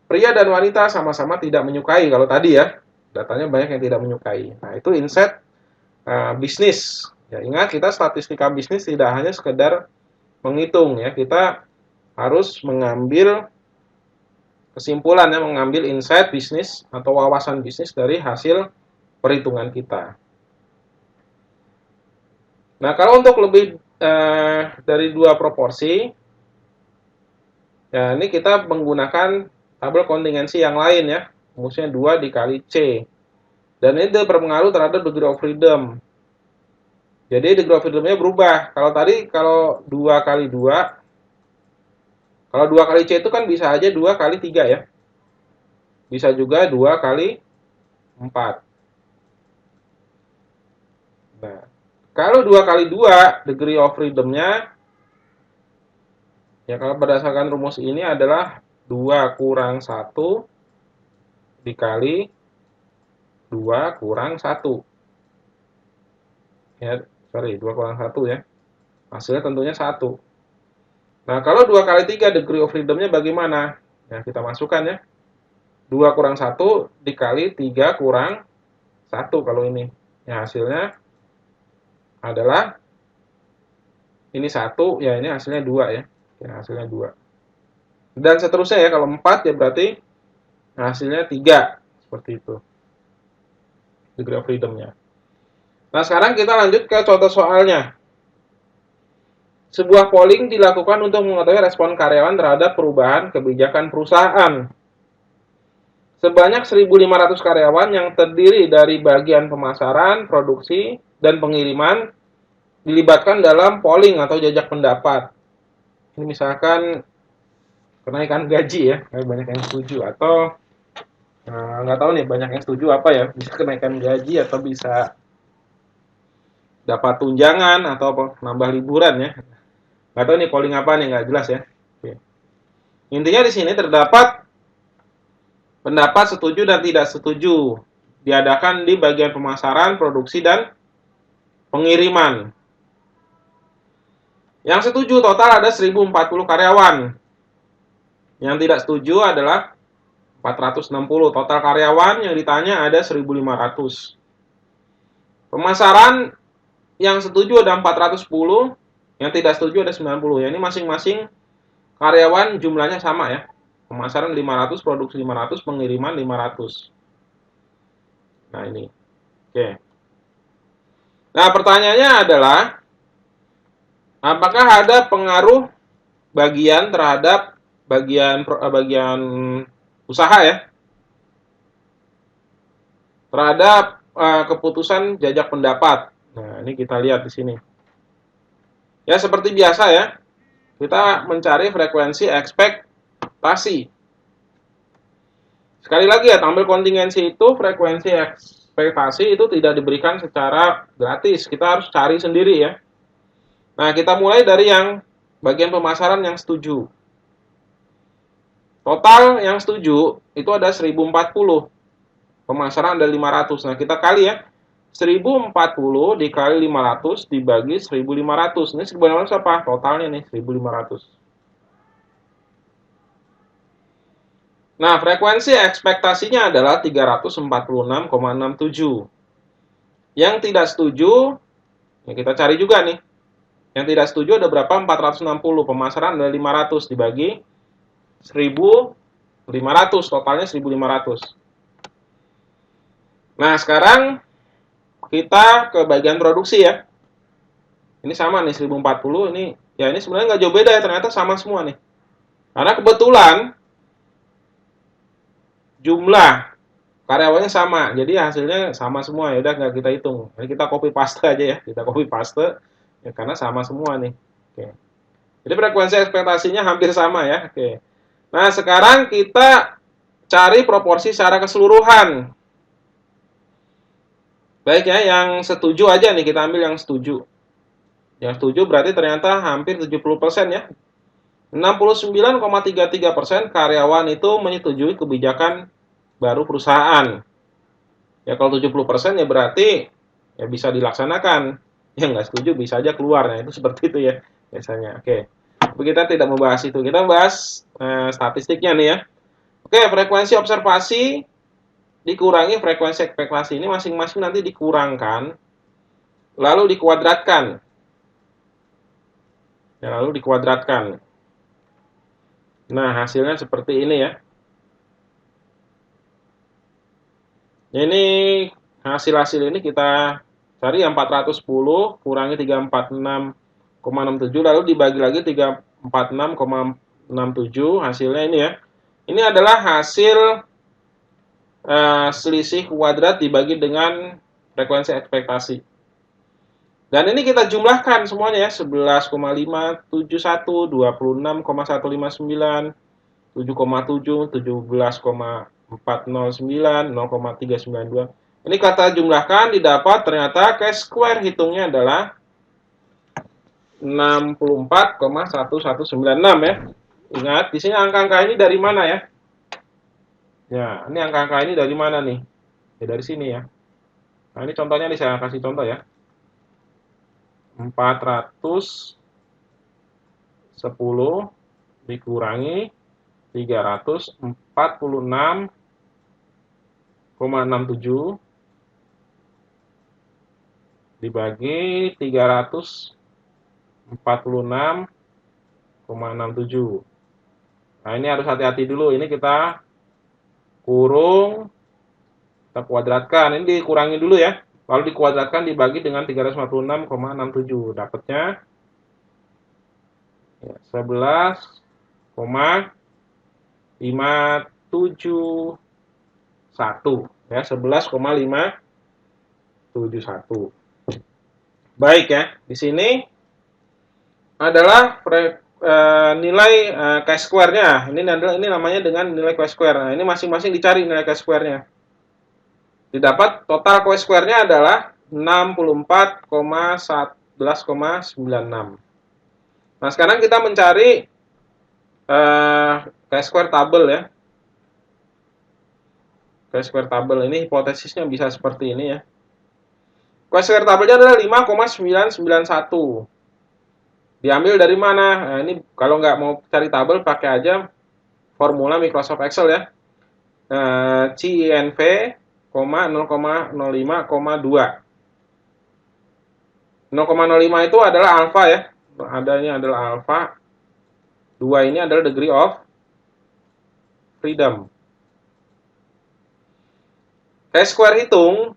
Pria dan wanita sama-sama tidak menyukai. Kalau tadi ya, datanya banyak yang tidak menyukai. Nah, itu insight bisnis. Ya, ingat, kita statistika bisnis tidak hanya sekedar menghitung ya, kita harus mengambil kesimpulan ya, mengambil insight bisnis atau wawasan bisnis dari hasil perhitungan kita. Nah, kalau untuk lebih dari 2 proporsi, ya ini kita menggunakan tabel kontingensi yang lain ya, rumusnya 2 dikali C. Dan ini berpengaruh terhadap degree of freedom. Jadi degree of freedom-nya berubah. Kalau tadi, kalau 2 kali 2, kalau 2 kali C itu kan bisa aja 2 kali 3 ya. Bisa juga 2 kali 4. Nah, kalau 2 kali 2, degree of freedom-nya, ya kalau berdasarkan rumus ini adalah 2 kurang 1 dikali 2 kurang 1. Ya, 2 kurang 1 ya. Hasilnya tentunya 1. Nah, kalau 2 kali 3 degree of freedom-nya bagaimana? Ya, kita masukkan ya. 2 kurang 1 dikali 3 kurang 1 kalau ini. Ya, hasilnya adalah ini 1, ya ini hasilnya 2 ya. Ya, hasilnya 2. Dan seterusnya ya, kalau 4 ya berarti hasilnya 3. Seperti itu. Degree of freedom-nya. Nah, sekarang kita lanjut ke contoh soalnya. Sebuah polling dilakukan untuk mengetahui respon karyawan terhadap perubahan kebijakan perusahaan. Sebanyak 1.500 karyawan yang terdiri dari bagian pemasaran, produksi, dan pengiriman dilibatkan dalam polling atau jajak pendapat. Ini misalkan kenaikan gaji ya, banyak yang setuju atau nggak tahu nih banyak yang setuju apa ya, bisa kenaikan gaji atau bisa dapat tunjangan atau apa, nambah liburan ya. Nggak tahu nih polling apa nih, nggak jelas ya. Oke. Intinya di sini terdapat pendapat setuju dan tidak setuju diadakan di bagian pemasaran, produksi, dan pengiriman. Yang setuju total ada 1.040 karyawan. Yang tidak setuju adalah 460. Total karyawan yang ditanya ada 1.500. Pemasaran yang setuju ada 410, yang tidak setuju ada 90. Ya, ini masing-masing karyawan jumlahnya sama ya. Pemasaran 500, produksi 500, pengiriman 500. Nah, ini. Oke. Nah, pertanyaannya adalah apakah ada pengaruh bagian terhadap bagian usaha ya? Terhadap keputusan jajak pendapat. Nah, ini kita lihat di sini. Ya, seperti biasa ya. Kita mencari frekuensi ekspektasi. Sekali lagi ya, tampil kontingensi itu frekuensi ekspektasi itu tidak diberikan secara gratis. Kita harus cari sendiri ya. Nah, kita mulai dari yang bagian pemasaran yang setuju. Total yang setuju itu ada 1.040. Pemasaran ada 500. Nah, kita kali ya. 1.040 dikali 500 dibagi 1.500. Ini 1.500 apa? Totalnya nih 1.500. Nah, frekuensi ekspektasinya adalah 346,67. Yang tidak setuju, ya kita cari juga nih. Yang tidak setuju ada berapa? 460. Pemasaran ada 500 dibagi 1.500. Totalnya 1.500. Nah, sekarang kita ke bagian produksi ya. Ini sama nih 1.040. Ini sebenarnya nggak jauh beda ya. Ternyata sama semua nih. Karena kebetulan jumlah karyawannya sama, jadi hasilnya sama semua. Ya udah nggak kita hitung. Jadi kita copy paste aja ya. Kita copy paste ya karena sama semua nih. Oke. Jadi frekuensi ekspektasinya hampir sama ya. Oke. Nah, sekarang kita cari proporsi secara keseluruhan. Baik ya, yang setuju aja nih, kita ambil yang setuju. Yang setuju berarti ternyata hampir 70% ya. 69,33% karyawan itu menyetujui kebijakan baru perusahaan. Ya kalau 70% ya berarti ya bisa dilaksanakan. Yang nggak setuju bisa aja keluar. Nah, itu seperti itu ya biasanya. Oke. Tapi kita tidak membahas itu. Kita membahas statistiknya nih ya. Oke, frekuensi observasi dikurangi frekuensi ekspektasi. Ini masing-masing nanti dikurangkan lalu dikuadratkan. Ya, lalu dikuadratkan. Nah, hasilnya seperti ini ya. Ini hasil-hasil ini kita cari yang 410 kurangi 346,67 lalu dibagi lagi 346,67, hasilnya ini ya. Ini adalah hasil selisih kuadrat dibagi dengan frekuensi ekspektasi. Dan ini kita jumlahkan semuanya ya, 11,571, 26,159, 7,7, 17,409, 0,392. Ini kata jumlahkan didapat ternyata cash square hitungnya adalah 64,1196 ya. Ingat, di sini angka-angka ini dari mana ya? Ya, ini angka-angka ini dari mana nih? Ya dari sini ya. Nah, ini contohnya nih saya kasih contoh ya. 410 dikurangi 346,67 dibagi 346,67. Nah, ini harus hati-hati dulu. Ini kita kurung, kita kuadratkan. Ini dikurangi dulu ya. lalu dikuadratkan dibagi dengan 356,67. Dapatnya ya, 11,571 ya, 11,571. Baik ya, di sini adalah nilai chi-square-nya. Ini namanya dengan nilai chi-square. Nah, ini masing-masing dicari nilai chi-square-nya. Didapat total chi-square-nya adalah 64,11,96. Nah, sekarang kita mencari chi-square tabel ya. Chi-square tabel ini hipotesisnya bisa seperti ini ya. Chi-square tabelnya adalah 5,991. Diambil dari mana? Nah, ini kalau nggak mau cari tabel, pakai aja formula Microsoft Excel ya. CINV, 0,05,2. 0,05 itu adalah alfa ya. Adanya adalah alfa. 2 ini adalah degree of freedom. Chi-square hitung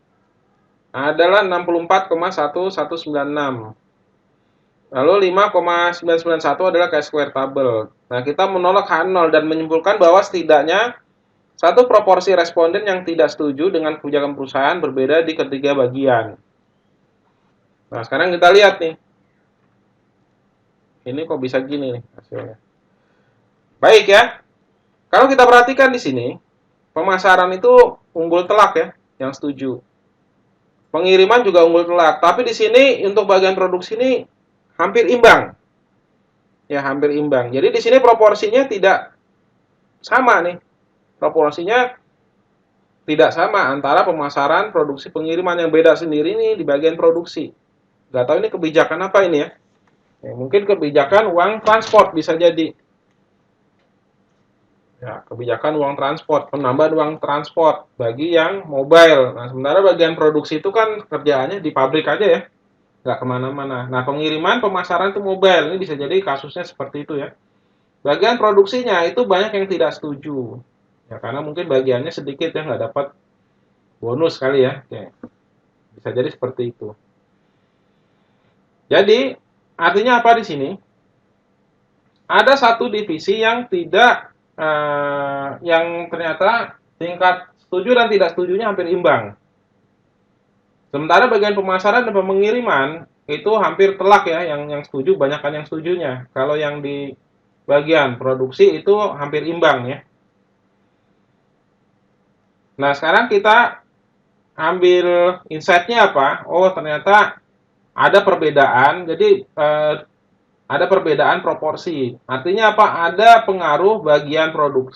adalah 64,1196. Lalu 5,991 adalah chi-square tabel. Nah, kita menolak H0 dan menyimpulkan bahwa setidaknya satu proporsi responden yang tidak setuju dengan kebijakan perusahaan berbeda di ketiga bagian. Nah, sekarang kita lihat nih. Ini kok bisa gini nih hasilnya. Baik ya. Kalau kita perhatikan di sini, pemasaran itu unggul telak ya, yang setuju. Pengiriman juga unggul telak, tapi di sini untuk bagian produksi ini hampir imbang. Ya, hampir imbang. Jadi di sini proporsinya tidak sama nih. Proporsinya tidak sama antara pemasaran, produksi, pengiriman, yang beda sendiri nih di bagian produksi. Nggak tahu ini kebijakan apa ini ya. Mungkin kebijakan uang transport bisa jadi. Ya, kebijakan uang transport, penambahan uang transport bagi yang mobile. Nah, sementara bagian produksi itu kan kerjaannya di pabrik aja ya, nggak kemana-mana. Nah, pengiriman, pemasaran itu mobile. Ini bisa jadi kasusnya seperti itu ya. Bagian produksinya itu banyak yang tidak setuju. Ya, karena mungkin bagiannya sedikit ya, nggak dapat bonus kali ya. Oke. Bisa jadi seperti itu. Jadi, artinya apa di sini? Ada satu divisi yang tidak yang ternyata tingkat setuju dan tidak setujunya hampir imbang. Sementara bagian pemasaran dan pengiriman itu hampir telak ya, yang setuju banyakkan yang setujunya. Kalau yang di bagian produksi itu hampir imbang ya. Nah, sekarang kita ambil insight-nya apa? Oh, ternyata ada perbedaan. Jadi ada perbedaan proporsi. Artinya apa? Ada pengaruh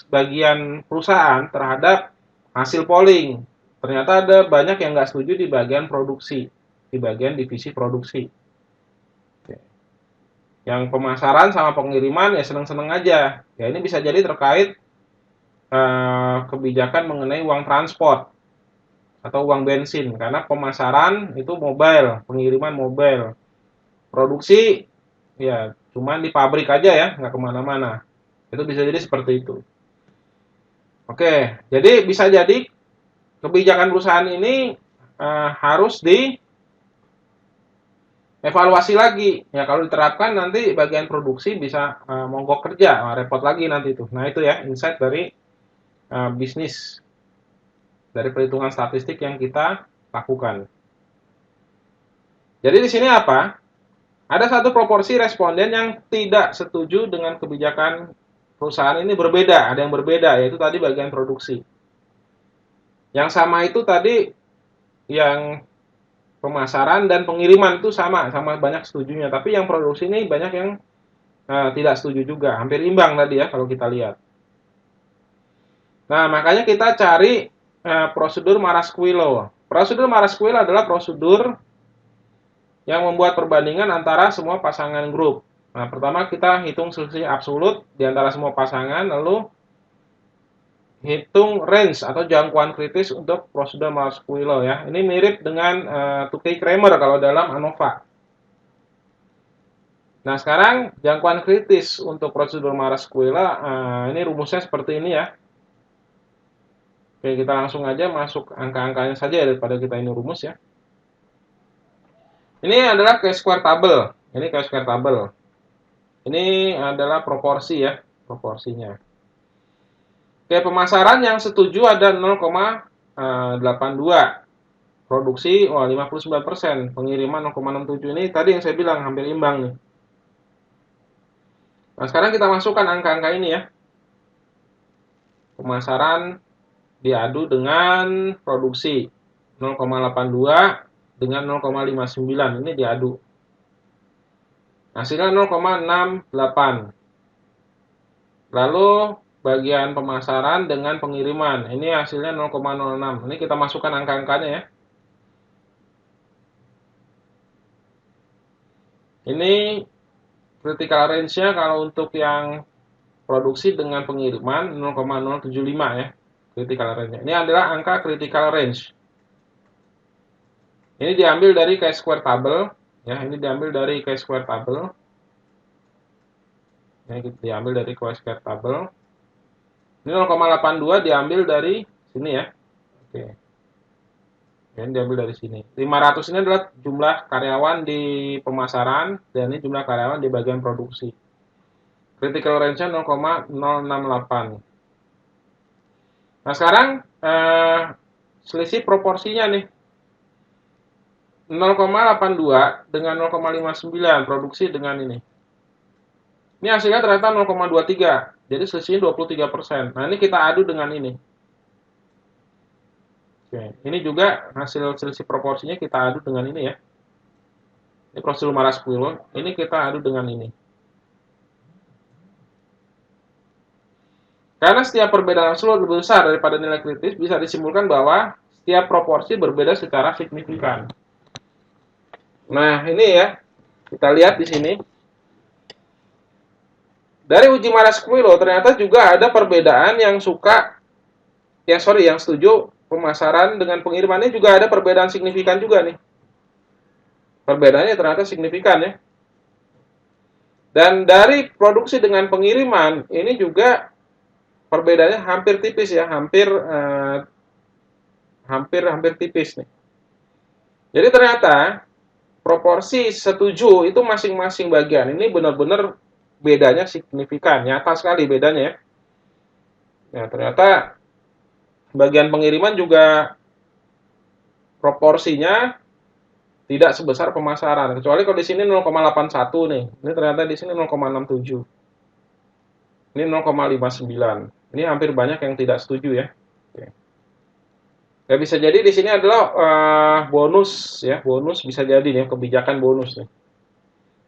bagian perusahaan terhadap hasil polling. Ternyata ada banyak yang nggak setuju di bagian produksi, di bagian divisi produksi. Yang pemasaran sama pengiriman ya seneng-seneng aja. Ya ini bisa jadi terkait kebijakan mengenai uang transport atau uang bensin. Karena pemasaran itu mobile, pengiriman mobile. Produksi ya cuman di pabrik aja ya, nggak kemana-mana. Itu bisa jadi seperti itu. Oke, jadi bisa jadi kebijakan perusahaan ini harus dievaluasi lagi. Ya kalau diterapkan nanti bagian produksi bisa mogok kerja, repot lagi nanti itu. Nah itu ya insight dari bisnis, dari perhitungan statistik yang kita lakukan. Jadi di sini apa? Ada satu proporsi responden yang tidak setuju dengan kebijakan perusahaan ini berbeda, ada yang berbeda, yaitu tadi bagian produksi. Yang sama itu tadi yang pemasaran dan pengiriman itu sama banyak setujunya, tapi yang produksi ini banyak yang tidak setuju juga, hampir imbang tadi ya kalau kita lihat. Nah, makanya kita cari prosedur Marasquillo. Prosedur Marasquillo adalah prosedur yang membuat perbandingan antara semua pasangan grup. Nah, pertama kita hitung selisih absolut di antara semua pasangan, lalu hitung range atau jangkauan kritis untuk prosedur Marasquillo ya. Ini mirip dengan Tukey-Kramer kalau dalam ANOVA. Nah, sekarang jangkauan kritis untuk prosedur Marasquillo, ini rumusnya seperti ini ya. Oke, kita langsung aja masuk angka-angkanya saja daripada kita ini rumus ya. Ini adalah chi-square table. Ini chi-square table. Ini adalah proporsi ya, proporsinya. Oke, pemasaran yang setuju ada 0,82. Produksi, 59%. Pengiriman 0,67. Ini tadi yang saya bilang, hampir imbang nih. Nah, sekarang kita masukkan angka-angka ini ya. Pemasaran diadu dengan produksi. 0,82 dengan 0,59. Ini diadu. Hasilnya 0,68. Lalu bagian pemasaran dengan pengiriman. Ini hasilnya 0,06. Ini kita masukkan angka-angkanya ya. Ini critical range-nya kalau untuk yang produksi dengan pengiriman 0,075 ya. Critical range-nya. Ini adalah angka critical range. Ini diambil dari chi-square table ya, ini diambil dari chi-square table. Ya, diambil dari chi-square table. Ini 0,82 diambil dari sini ya. Oke. Ini diambil dari sini. 500 ini adalah jumlah karyawan di pemasaran dan ini jumlah karyawan di bagian produksi. Critical range-nya 0,068. Nah, sekarang selisih proporsinya nih. 0,82 dengan 0,59 produksi dengan ini. Ini hasilnya ternyata 0,23. Jadi selisihnya 23%. Nah, ini kita adu dengan ini. Oke, ini juga hasil selisih proporsinya kita adu dengan ini ya. Ini prosedur Maras-Quillon. Ini kita adu dengan ini. Karena setiap perbedaan absolut lebih besar daripada nilai kritis, bisa disimpulkan bahwa setiap proporsi berbeda secara signifikan. Nah, ini ya. Kita lihat di sini. Dari uji Maras-Quillon ternyata juga ada perbedaan yang yang setuju pemasaran dengan pengirimannya juga ada perbedaan signifikan juga nih. Perbedaannya ternyata signifikan ya. Dan dari produksi dengan pengiriman ini juga perbedaannya hampir tipis ya, hampir tipis nih. Jadi ternyata proporsi setuju itu masing-masing bagian ini benar-benar bedanya signifikan, nyata sekali bedanya ya. Ya, ternyata bagian pengiriman juga proporsinya tidak sebesar pemasaran. Kecuali kalau di sini 0,81 nih. Ini ternyata di sini 0,67. Ini 0,59. Ini hampir banyak yang tidak setuju ya. Oke. Ya bisa jadi di sini adalah bonus ya, bonus bisa jadi nih kebijakan bonus nih.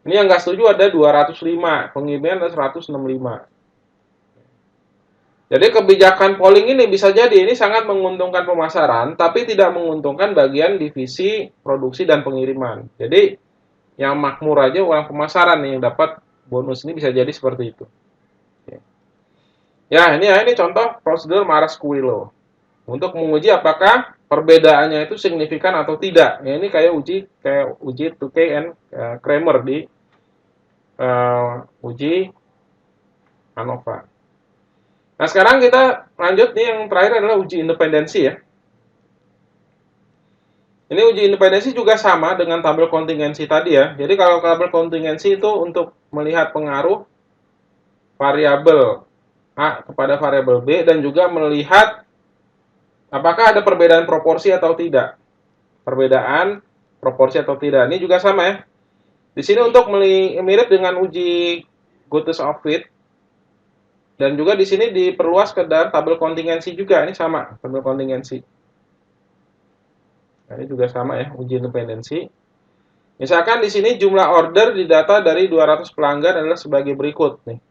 Ini yang nggak setuju ada 205, pengiriman ada 165. Jadi kebijakan polling ini bisa jadi ini sangat menguntungkan pemasaran, tapi tidak menguntungkan bagian divisi produksi dan pengiriman. Jadi yang makmur aja orang pemasaran nih yang dapat bonus ini bisa jadi seperti itu. Ya ini contoh prosedur Maras-Quillon untuk menguji apakah perbedaannya itu signifikan atau tidak. Ya, ini kayak uji Tukey and Kramer di uji ANOVA. Nah, sekarang kita lanjut nih yang terakhir adalah uji independensi ya. Ini uji independensi juga sama dengan tabel kontingensi tadi ya. Jadi kalau tabel kontingensi itu untuk melihat pengaruh variabel A kepada variabel B dan juga melihat apakah ada perbedaan proporsi atau tidak. Perbedaan proporsi atau tidak. Ini juga sama ya. Di sini untuk mirip dengan uji Goodness of Fit. Dan juga di sini diperluas ke dalam tabel kontingensi juga. Ini sama, tabel kontingensi. Nah, ini juga sama ya, uji independensi. Misalkan di sini jumlah order didata dari 200 pelanggan adalah sebagai berikut nih.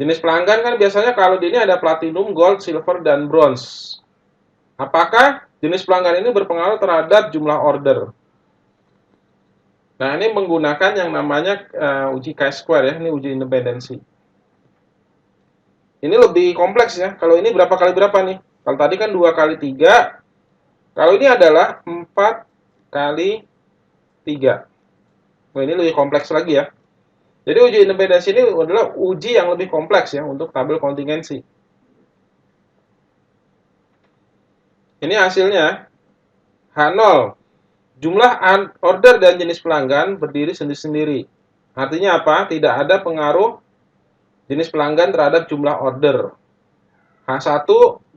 Jenis pelanggan kan biasanya kalau di ini ada platinum, gold, silver, dan bronze. Apakah jenis pelanggan ini berpengaruh terhadap jumlah order? Nah, ini menggunakan yang namanya uji chi-square ya, ini uji independensi. Ini lebih kompleks ya. Kalau ini berapa kali berapa nih? Kalau tadi kan 2 kali 3. Kalau ini adalah 4 kali 3. Nah, ini lebih kompleks lagi ya. Jadi uji independensi ini adalah uji yang lebih kompleks ya untuk tabel kontingensi. Ini hasilnya H0 Jumlah order dan jenis pelanggan berdiri sendiri-sendiri. Artinya apa? Tidak ada pengaruh jenis pelanggan terhadap jumlah order. H1,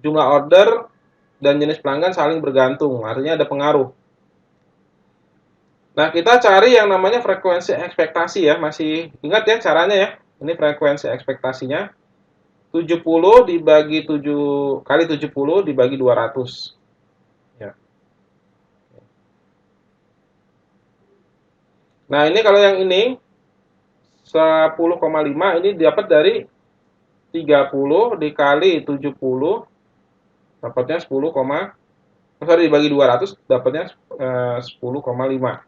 jumlah order dan jenis pelanggan saling bergantung. Artinya ada pengaruh. Nah, kita cari yang namanya frekuensi ekspektasi ya. Masih ingat ya caranya ya? Ini frekuensi ekspektasinya. 70 dibagi 7 kali 70 dibagi 200. Ya. Nah, ini kalau yang ini 10,5 ini dapat dari 30 dikali 70 dapatnya 10, sorry dibagi 200 dapatnya 10,5.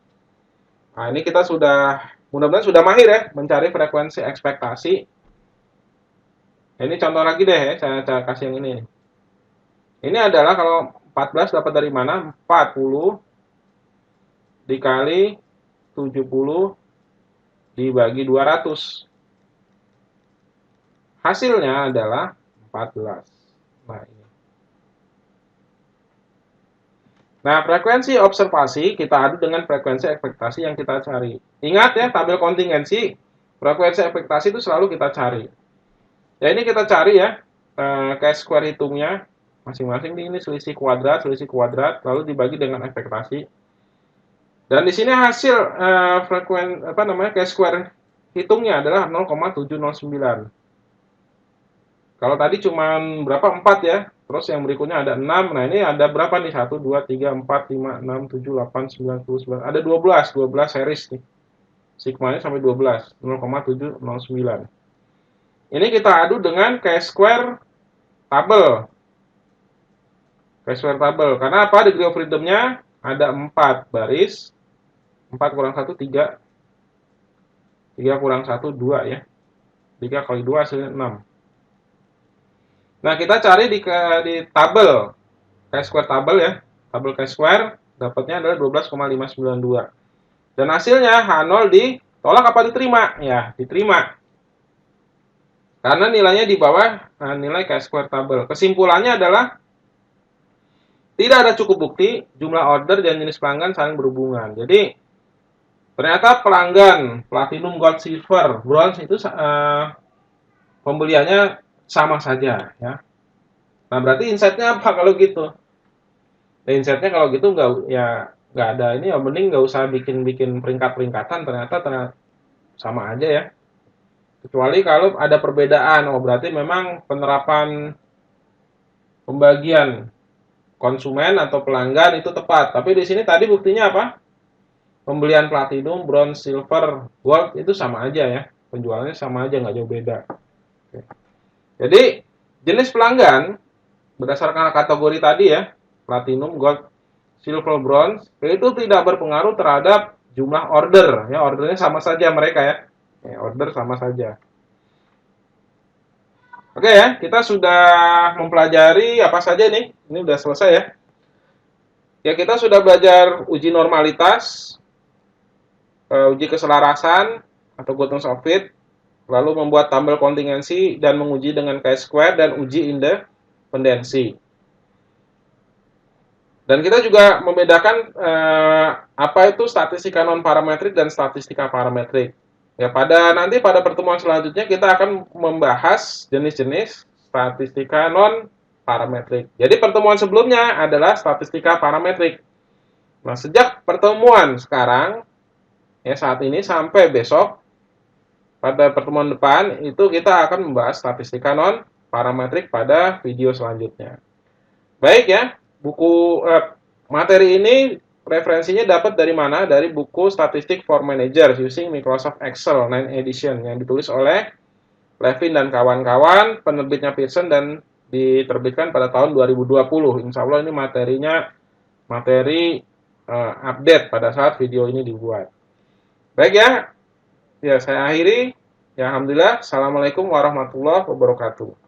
Nah, ini kita mudah-mudahan sudah mahir ya mencari frekuensi ekspektasi. Nah, ini contoh lagi deh ya, saya kasih yang ini. Ini adalah kalau 14 dapat dari mana? 40 dikali 70 dibagi 200. Hasilnya adalah 14. Nah, ini. Nah, frekuensi observasi kita adu dengan frekuensi ekspektasi yang kita cari. Ingat ya, tabel kontingensi, frekuensi ekspektasi itu selalu kita cari. Ya, ini kita cari ya, chi-square hitungnya, masing-masing ini selisih kuadrat, lalu dibagi dengan ekspektasi. Dan di sini hasil chi-square hitungnya adalah 0,709. Kalau tadi cuma berapa? 4 ya. Terus yang berikutnya ada 6. Nah, ini ada berapa nih? 1, 2, 3, 4, 5, 6, 7, 8, 9, 10, 11. Ada 12 series nih. Sigmanya sampai 12. 0,709. Ini kita adu dengan chi-square tabel. Chi-square tabel. Karena apa? Degree of freedom-nya ada 4 baris. 4 kurang 1, 3. 3 kurang 1, 2 ya. 3 kali 2 hasilnya 6. Nah, kita cari di tabel chi-square tabel ya. Tabel chi-square dapatnya adalah 12,592. Dan hasilnya H0 ditolak apa diterima? Ya, diterima. Karena nilainya di bawah nilai chi-square tabel. Kesimpulannya adalah tidak ada cukup bukti jumlah order dan jenis pelanggan saling berhubungan. Jadi ternyata pelanggan platinum, gold, silver, bronze itu pembeliannya sama saja ya. Nah, berarti insight-nya apa kalau gitu? Nah, insight-nya kalau gitu nggak ada ini ya, mending nggak usah bikin peringkat-peringkatan, ternyata sama aja ya. Kecuali kalau ada perbedaan, berarti memang penerapan pembagian konsumen atau pelanggan itu tepat. Tapi di sini tadi buktinya apa? Pembelian platinum, bronze, silver, gold itu sama aja ya. Penjualannya sama aja, nggak jauh beda. Oke. Jadi jenis pelanggan berdasarkan kategori tadi ya, platinum, gold, silver, bronze, itu tidak berpengaruh terhadap jumlah order. Ya, ordernya sama saja mereka ya. Order sama saja. Oke ya, kita sudah mempelajari apa saja nih. Ini udah selesai ya. Ya, kita sudah belajar uji normalitas, uji keselarasan atau Gaussian of fit, lalu membuat tabel kontingensi dan menguji dengan chi-square dan uji independensi. Dan kita juga membedakan apa itu statistika non parametrik dan statistika parametrik. Ya, nanti pada pertemuan selanjutnya kita akan membahas jenis-jenis statistika non parametrik. Jadi pertemuan sebelumnya adalah statistika parametrik. Nah, sejak pertemuan sekarang ya saat ini sampai besok pada pertemuan depan itu kita akan membahas statistika non parametrik pada video selanjutnya. Baik ya, materi ini referensinya dapat dari mana? Dari buku Statistic for Managers using Microsoft Excel 9 edition yang ditulis oleh Levin dan kawan-kawan, penerbitnya Pearson dan diterbitkan pada tahun 2020. Insya Allah ini materi update pada saat video ini dibuat. Baik ya, saya akhiri. Ya, alhamdulillah. Assalamualaikum warahmatullahi wabarakatuh.